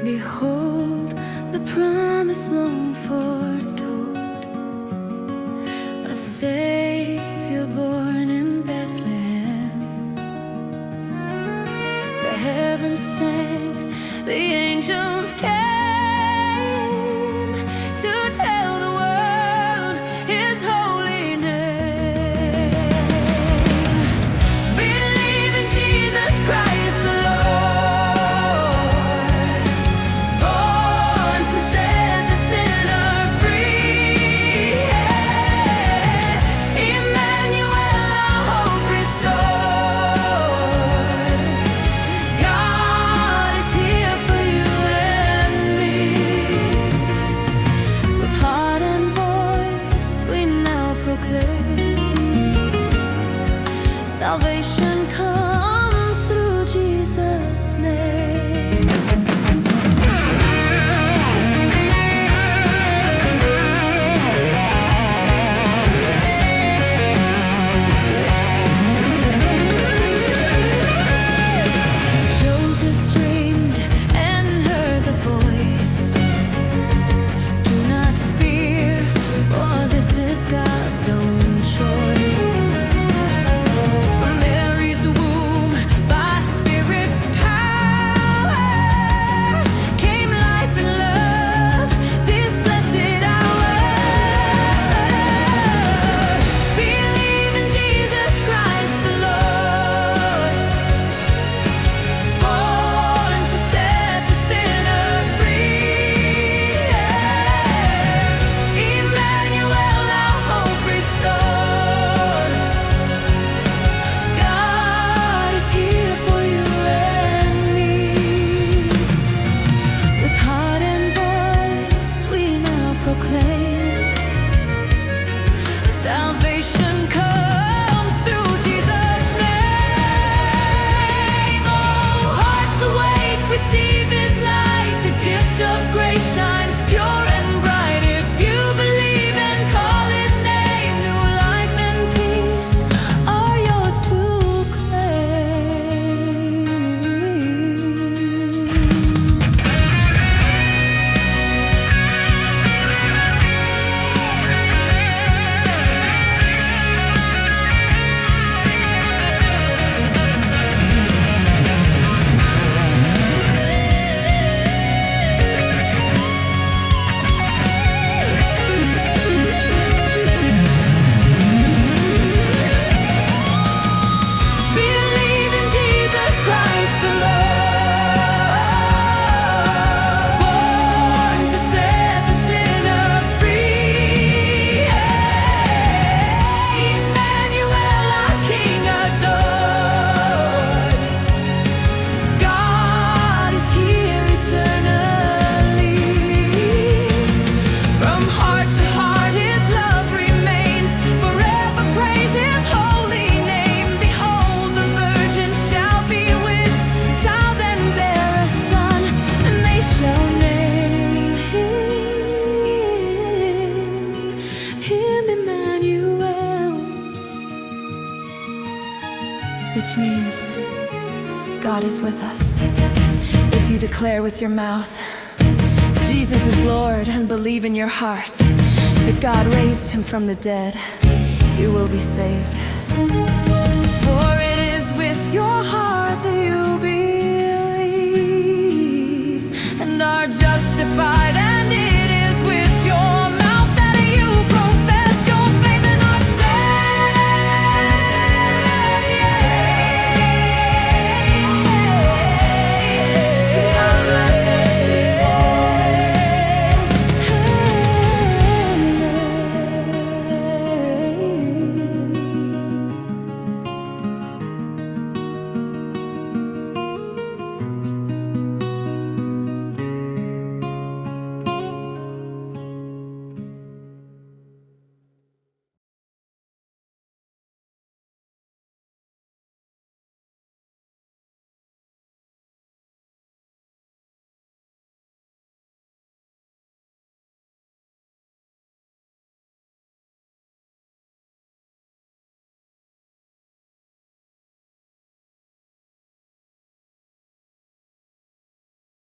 Behold, the promise long foretold, a Savior born in Bethlehem. The heavens sang, the angels came to tell the world His holy name. Believe in Jesus Christ the Lord, born to set the sinner free. Emmanuel, our hope restored. God is here for you and me. With heart and voice we now proclaim, salvation comes through Jesus' name. Joseph dreamed and heard the voice. Do not fear, for this is God's own choice. From Mary's womb, by Spirit's power, came life and love this blessed hour. Believe in Jesus Christ the Lord, born to set the sinner free. Emmanuel, our hope restored. God is here for you and me. With heart and voice we now proclaim, salvation comes through Jesus' name. Oh, hearts awake, receive His light. The gift of grace shines pure and bright. If you believe and call His name, new life and peace are yours to claim. Believe in Jesus Christ the Lord, born to set the sinner free. Emmanuel, our King adored. God is here eternally. From heart to heart His love remains. Forever praise His holy name. Behold, the virgin shall be with child and bear a son, and they shall name him Emmanuel, which means God is with us. If you declare with your mouth Jesus is Lord and believe in your heart that God raised Him from the dead, you will be saved.